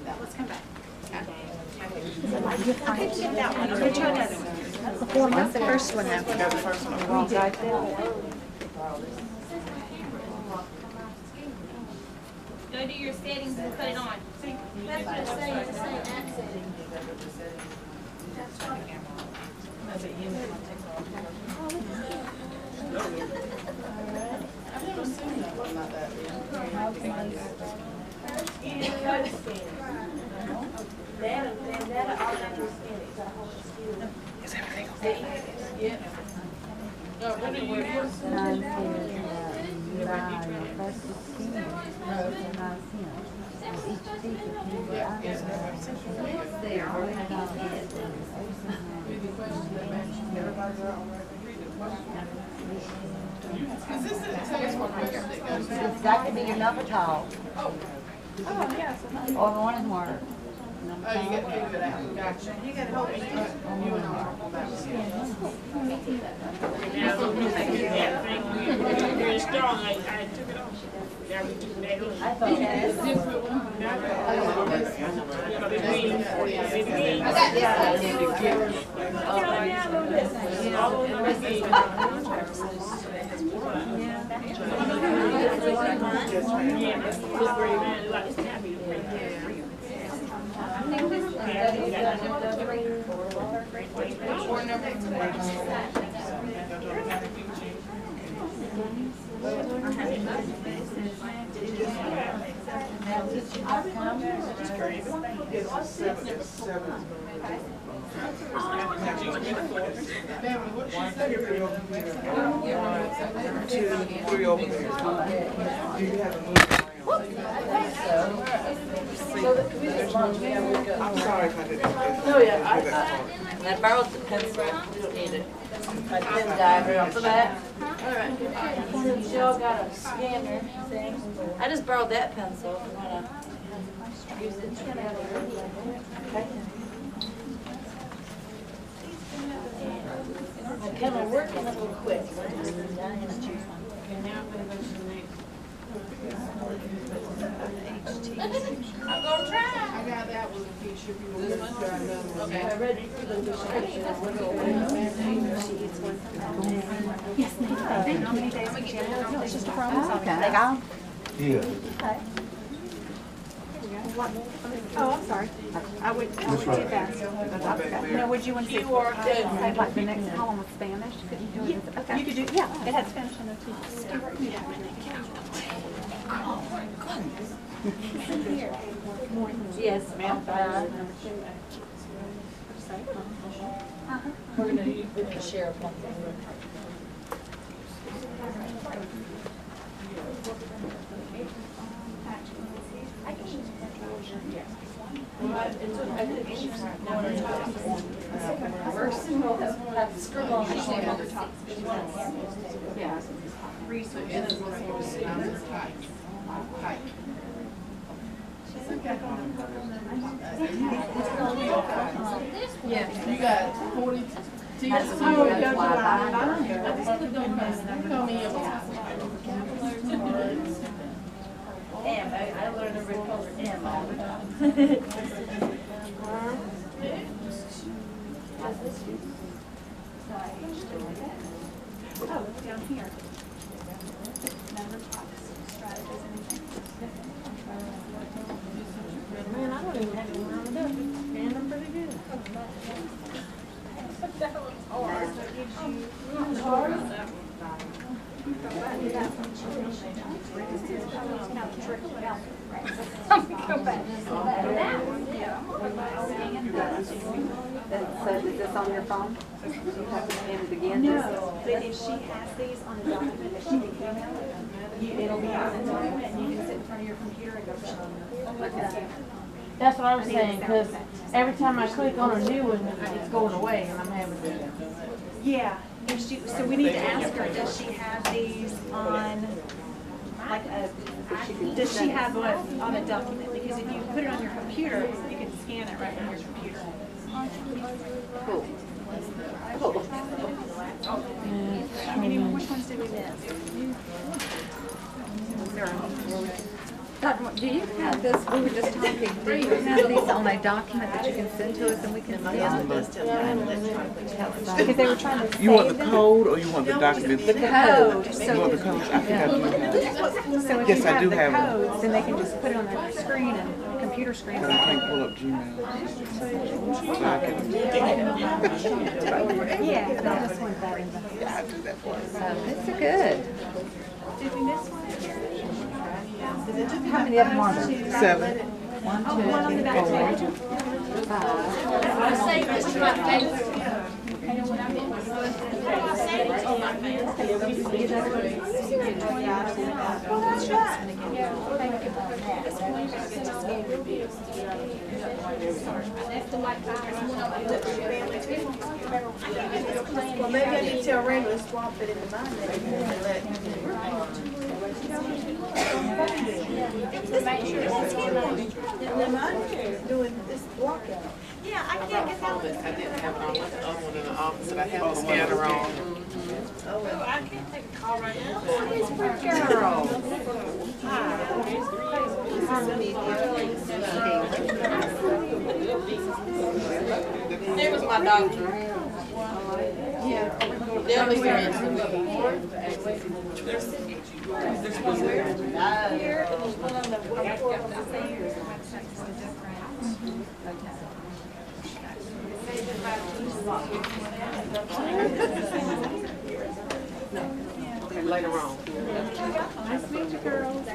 Let's come back. That's the first one now. Got the first one. Go do your settings and put it on. That's what it's saying, it's saying accent. I've never seen that one like that. Is everything okay? Yeah. What do you use? Is this the text one that goes down? It's got to be another tall. Oh, Yes. Or one more. oh, you got to figure it out. Gotcha. You got to help me. You and I on that Very strong. I took it off. I thought Three over there. Do you have a movie? I'm sorry if I didn't. Oh, yeah. I borrowed the pencil. Need it. My pen died right off the bat. Alright. She all got a scanner thing. I just borrowed that pencil. If you want to use it together. Okay. My pen will work a little quick. I'm gonna try. I got that one. This one? Okay. Ready for the description. Yes, ma'am. How many days in January? No, it's just a problem solving. They gone? Yeah. Oh, I'm sorry. I would do that. No, would you want to say? You are good. Say like the next column was Spanish? Could you do it? Okay. You could do, yeah, it had Spanish in there too. Yes, ma'am. We're going to use the sheriff one. Scribble on the top. Yeah. Yeah. You got 40 teachers. Oh, yeah, I M. I learned every color M all the time. Oh, it's down here. Number strategies, anything. Man, I don't even have it wound up. Man, I'm pretty good. That was hard. So it gives you hard. So is this on your phone? You have to scan it again? No, but if she has these on a document that she can email, it'll be on the document and you can sit in front of your computer and go. That's what I was saying, because every time I click on a new one, it's going away, and I'm having to. Yeah, if she, so we need to ask her, does she have these on, like does she have what on a document? Because if you put it on your computer, you can scan it right from your computer. Cool. Cool. Which ones did we miss? Dr. Do you have this, we were just talking, do you have these on a document that you can send to us and we can scan? Because they were trying to You want save the them. code or you want the document? The code. You want the code? I think I do have it. So if Yes, you I do have have the it. codes, then they can just put it on their screen and computer screen. But I can't pull up Gmail. So I can, Yeah, that was one better. yeah, I do that for you. These are good. Did we miss one? How many of them are there? 7. One, Oh, one on the two, back. four, five. I say this to my face. Well, maybe I need to tell Ray to swap it in the mind. Doing this blockout. Yeah, I can't get that one. I didn't have my other one in the office, and I have the scanner on. Oh, I can't take a call right now. There was my doctor. Yeah. They'll be here in 2 weeks. There's one where? Here, and there's one on the Okay, later on. Nice to meet you, girls.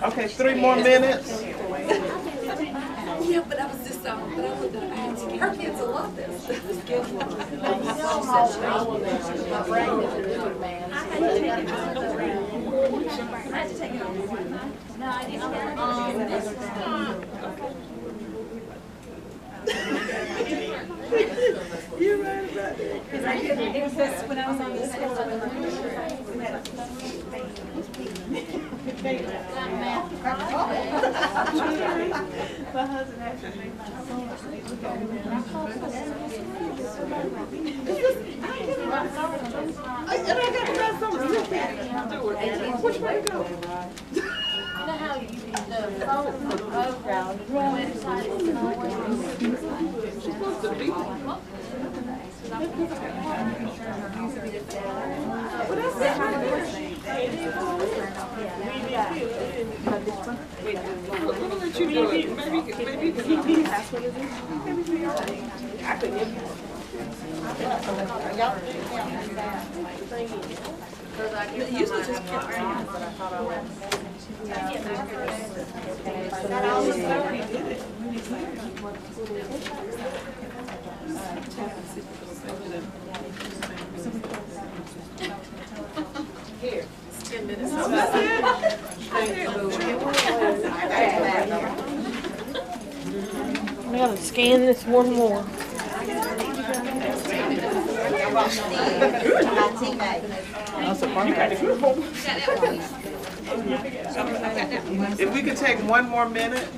Okay, 3 more minutes. Yeah, but I was just, but I would, I had to, her kids will love this. I had to take it off. No, I didn't. You're right about that. Because I couldn't, it was this, when I was on the school. My husband actually made my Which way to go? You know how the phone program website is always. Supposed to be. We'll let you do it. Maybe you can. I could give you. Usually just kept trying, but I thought I would. Got all this stuff, we did it. Here, it's 10 minutes. I gotta scan this one more. If we could take 1 more minute.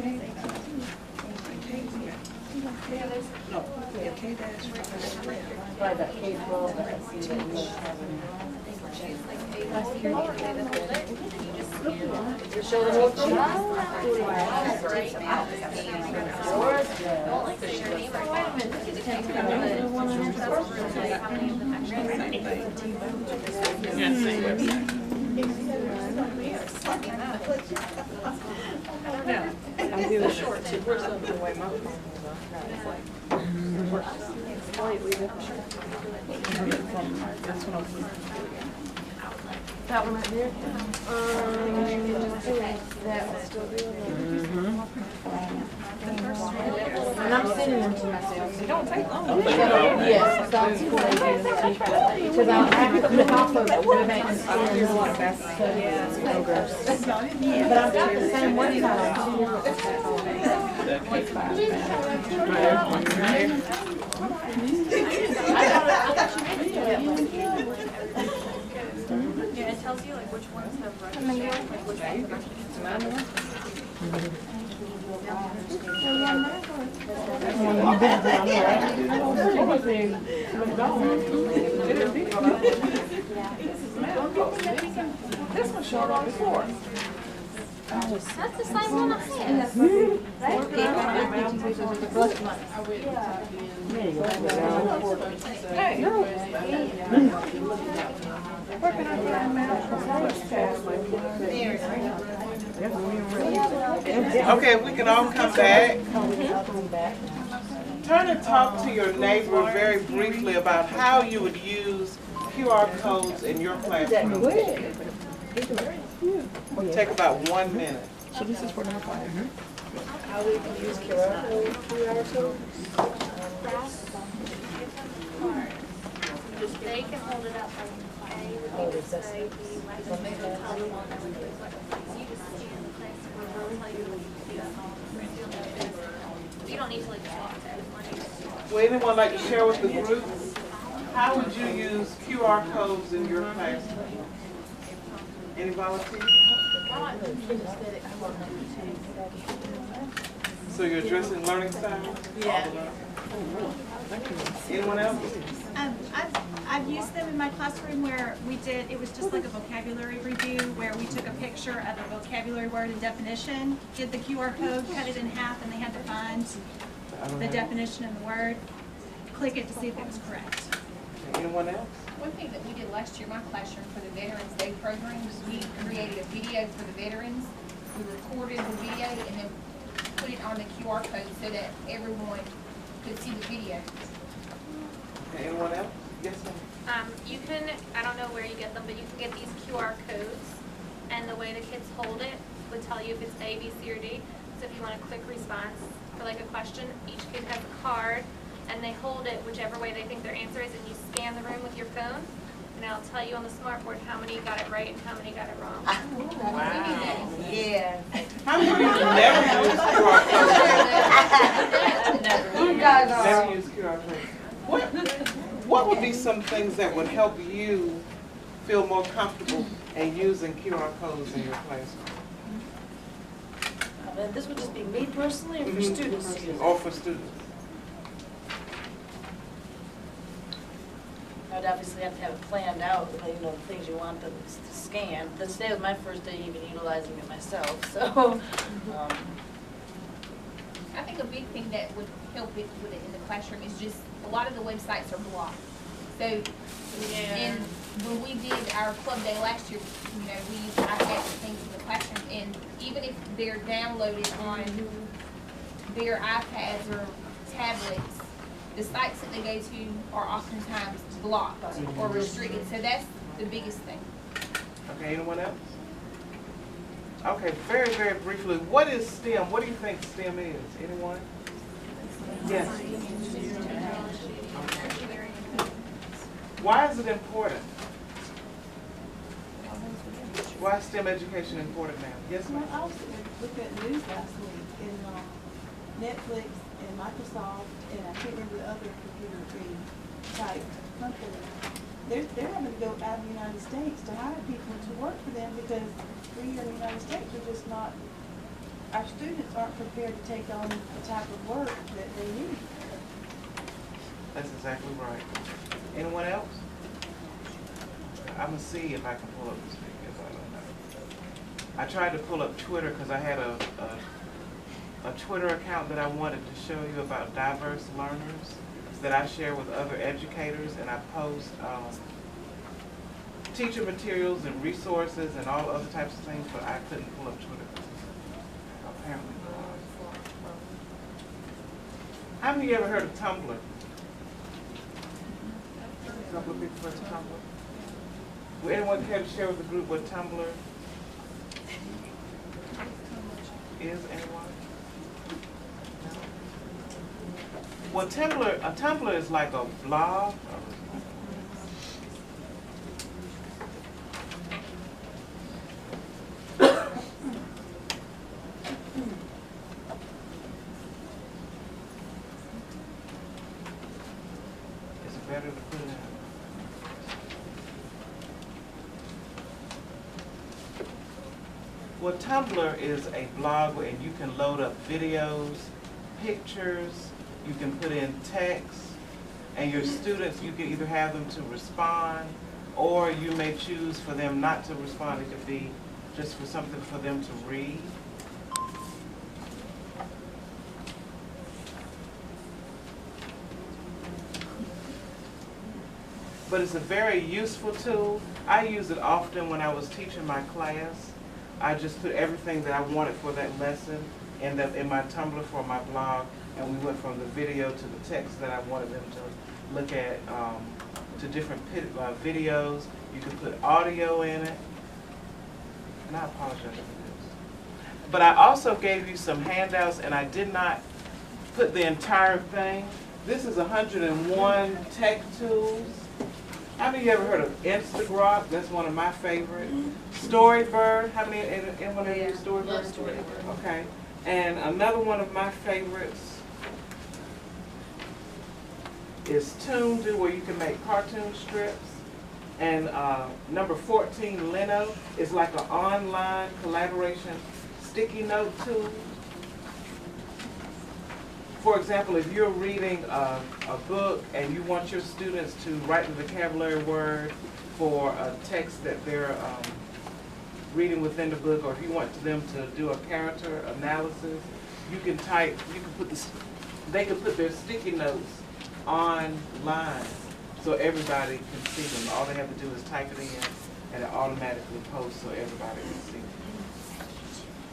I do a short too. Where's the way my phone was? Slightly different. That one right there? That one's still doing And I'm sending them to myself. They don't take long. Yes, that's cool. Because I have to click off of it, go back and scan a lot of progress. But I'm doing the same website. Yeah, it tells you like which ones have registered, like which ones registered. showed up before. That's the same one I had. Hey. Where can I find Okay, we can all come back. Turn and talk to your neighbor very briefly about how you would use QR codes in your classroom. Take about 1 minute. So this is for number 5. How we can use QR codes? They can hold it up like A would be just say the telephone number. You just see in the class where they'll tell you what you do. You don't need to like talk to everyone. Would anyone like to share with the group? How would you use QR codes in your classroom? Any volunteers? So you're addressing learning styles? Yeah. Anyone else? I've used them in my classroom where it was just like a vocabulary review where we took a picture of a vocabulary word and definition, did the QR code, cut it in half, and they had to find the definition of the word, click it to see if it was correct. Anyone else? One thing that we did last year in my classroom for the Veterans Day program was we created a video for the veterans. We recorded the video and then put it on the QR code so that everyone could see the video. Okay, anyone else? Yes, ma'am. You can, I don't know where you get them, but you can get these QR codes, and the way the kids hold it would tell you if it's A, B, C, or D. So if you want a quick response for like a question, each kid has a card, and they hold it whichever way they think their answer is, and you scan the room with your phone, and it'll tell you on the smartboard how many got it right and how many got it wrong. Wow. Yeah. How many people never use QR codes? You guys are. Never use QR codes. What would be some things that would help you feel more comfortable in using QR codes in your classroom? And this would just be me personally or for students to use? Or for students? I would obviously have to have it planned out, the things you want them to scan. Today was my first day even utilizing it myself, so. I think a big thing that would help it with it in the classroom is just a lot of the websites are blocked. So, and when we did our club day last year, we used iPads and things in the classroom, and even if they're downloaded on their iPads or tablets, the sites that they go to are oftentimes blocked or restricted. So that's the biggest thing. Okay, anyone else? Okay, very, very briefly, what is STEM? What do you think STEM is? Anyone? Yes. Why is it important? Why is STEM education important now? Yes, ma'am? I was looking at news last week, and Netflix and Microsoft, and I can't remember the other computer type company. They're having to go out of the United States to hire people to work for them because we here in the United States are just not, our students aren't prepared to take on the type of work that they need. That's exactly right. Anyone else? I'm going to see if I can pull up the speakers. I don't know. I tried to pull up Twitter because I had a Twitter account that I wanted to show you about diverse learners that I share with other educators, and I post teacher materials and resources and all other types of things, but I couldn't pull up Twitter. Apparently. How many of you ever heard of Tumblr? A couple of people heard of Tumblr? Would anyone care to share with the group what Tumblr is? Anyone? Well, Tumblr is like a blog. Is it better to put it in? Well, Tumblr is a blog and you can load up videos, pictures, you can put in text, and your students, you can either have them to respond or you may choose for them not to respond. It could be just for something for them to read. But it's a very useful tool. I use it often when I was teaching my class. I just put everything that I wanted for that lesson in my Tumblr for my blog, and we went from the video to the text that I wanted them to look at, to different videos. You can put audio in it, and I apologize for this. But I also gave you some handouts, and I did not put the entire thing. This is 101 tech tools. How many of you ever heard of Instagram? That's one of my favorites. Storybird. How many? Anyone ever use Storybird? Okay. And another one of my favorites is Toon-Do, where you can make cartoon strips. And number 14, Leno, is like an online collaboration sticky note tool. For example, if you're reading a book and you want your students to write the vocabulary word for a text that they're reading within the book, or if you want them to do a character analysis, you can type, they can put their sticky notes online so everybody can see them. All they have to do is type it in and it automatically posts so everybody can see them.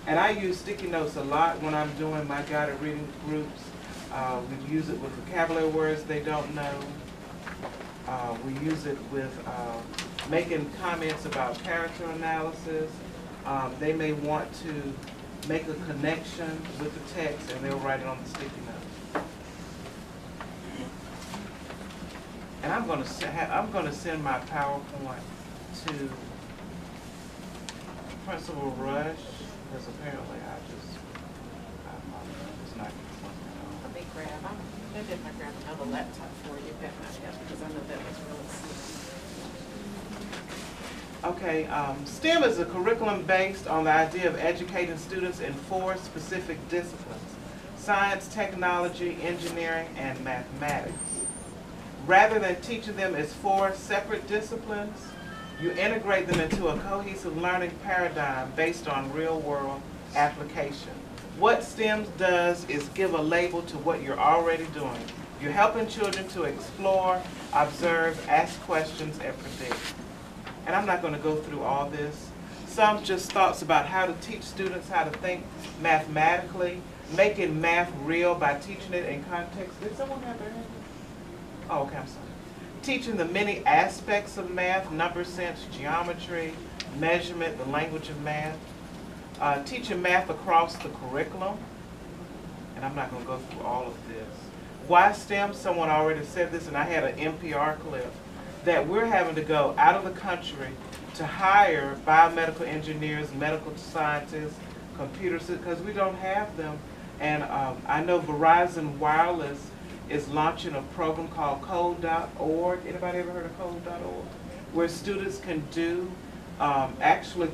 And I use sticky notes a lot when I'm doing my guided reading groups. We use it with vocabulary words they don't know. We use it with making comments about character analysis. They may want to make a connection with the text and they'll write it on the sticky note. And I'm going to send my PowerPoint to Principal Rush, because apparently it's not. Maybe if I grab another laptop for you, that might help, because I know that was really Okay, STEM is a curriculum based on the idea of educating students in 4 specific disciplines: science, technology, engineering, and mathematics. Rather than teaching them as 4 separate disciplines, you integrate them into a cohesive learning paradigm based on real-world application. What STEM does is give a label to what you're already doing. You're helping children to explore, observe, ask questions, and predict. And I'm not going to go through all this. Some just thoughts about how to teach students how to think mathematically, making math real by teaching it in context. Did someone have their hand? Oh, okay, I'm sorry. Teaching the many aspects of math: number sense, geometry, measurement, the language of math. Teaching math across the curriculum, and I'm not going to go through all of this. Why STEM? Someone already said this, and I had an NPR clip, that we're having to go out of the country to hire biomedical engineers, medical scientists, computers, because we don't have them. And I know Verizon Wireless is launching a program called Code.org. Anybody ever heard of Code.org? Where students can do actually